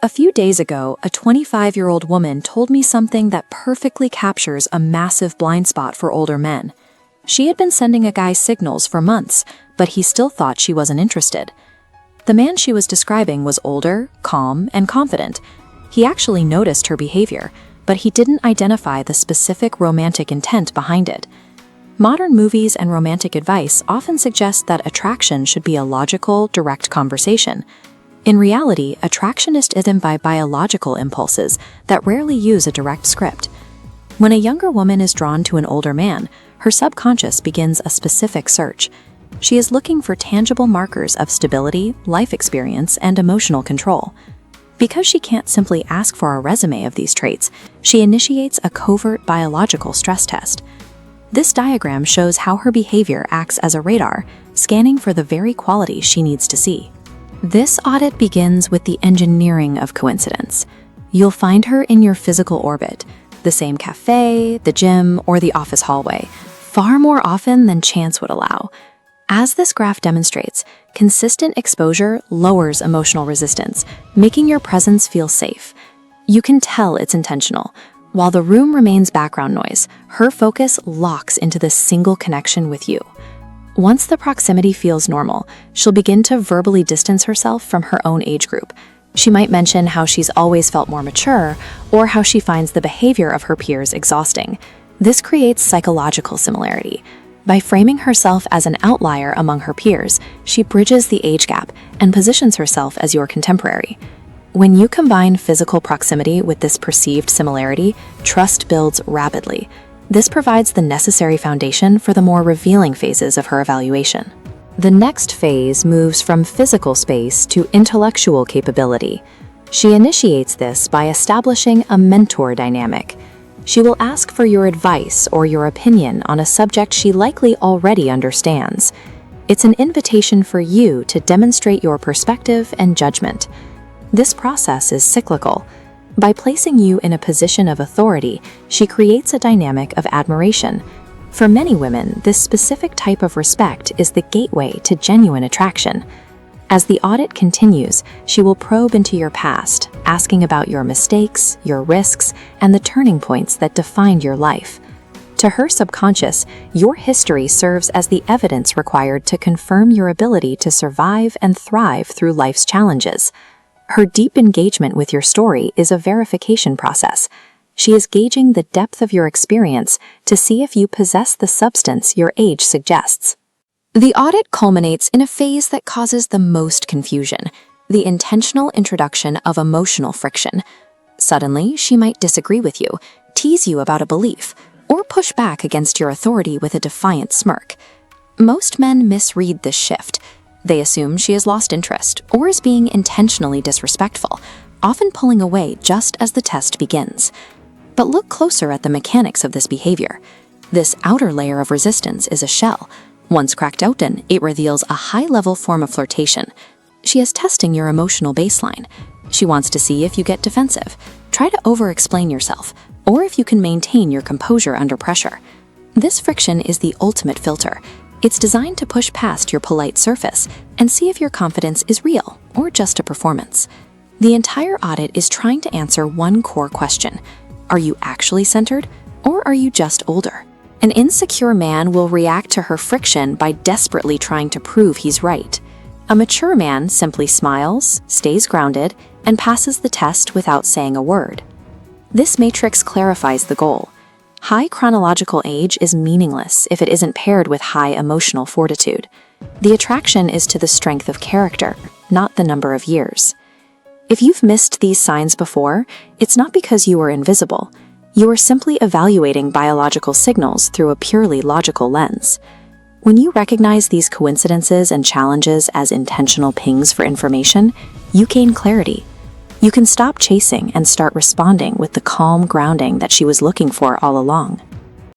A few days ago, a 25-year-old woman told me something that perfectly captures a massive blind spot for older men. She had been sending a guy signals for months, but he still thought she wasn't interested. The man she was describing was older, calm, and confident. He actually noticed her behavior, but he didn't identify the specific romantic intent behind it. Modern movies and romantic advice often suggest that attraction should be a logical, direct conversation. In reality, attraction is driven by biological impulses that rarely use a direct script. When a younger woman is drawn to an older man, her subconscious begins a specific search. She is looking for tangible markers of stability, life experience, and emotional control. Because she can't simply ask for a resume of these traits, she initiates a covert biological stress test. This diagram shows how her behavior acts as a radar, scanning for the very qualities she needs to see. This audit begins with the engineering of coincidence. You'll find her in your physical orbit, the same cafe, the gym, or the office hallway, far more often than chance would allow. As this graph demonstrates, consistent exposure lowers emotional resistance, making your presence feel safe. You can tell it's intentional. While the room remains background noise, her focus locks into this single connection with you. Once the proximity feels normal, she'll begin to verbally distance herself from her own age group. She might mention how she's always felt more mature, or how she finds the behavior of her peers exhausting. This creates psychological similarity. By framing herself as an outlier among her peers, she bridges the age gap and positions herself as your contemporary. When you combine physical proximity with this perceived similarity, trust builds rapidly. This provides the necessary foundation for the more revealing phases of her evaluation. The next phase moves from physical space to intellectual capability. She initiates this by establishing a mentor dynamic. She will ask for your advice or your opinion on a subject she likely already understands. It's an invitation for you to demonstrate your perspective and judgment. This process is cyclical. By placing you in a position of authority, she creates a dynamic of admiration. For many women, this specific type of respect is the gateway to genuine attraction. As the audit continues, she will probe into your past, asking about your mistakes, your risks, and the turning points that defined your life. To her subconscious, your history serves as the evidence required to confirm your ability to survive and thrive through life's challenges. Her deep engagement with your story is a verification process. She is gauging the depth of your experience to see if you possess the substance your age suggests. The audit culminates in a phase that causes the most confusion, the intentional introduction of emotional friction. Suddenly, she might disagree with you, tease you about a belief, or push back against your authority with a defiant smirk. Most men misread this shift. They assume she has lost interest or is being intentionally disrespectful, often pulling away just as the test begins. But look closer at the mechanics of this behavior. This outer layer of resistance is a shell. Once cracked open, it reveals a high-level form of flirtation. She is testing your emotional baseline. She wants to see if you get defensive, try to over-explain yourself, or if you can maintain your composure under pressure. This friction is the ultimate filter. It's designed to push past your polite surface and see if your confidence is real or just a performance. The entire audit is trying to answer one core question. Are you actually centered, or are you just older? An insecure man will react to her friction by desperately trying to prove he's right. A mature man simply smiles, stays grounded, and passes the test without saying a word. This matrix clarifies the goal. High chronological age is meaningless if it isn't paired with high emotional fortitude. The attraction is to the strength of character, not the number of years. If you've missed these signs before, it's not because you are invisible. You are simply evaluating biological signals through a purely logical lens. When you recognize these coincidences and challenges as intentional pings for information, you gain clarity. You can stop chasing and start responding with the calm grounding that she was looking for all along.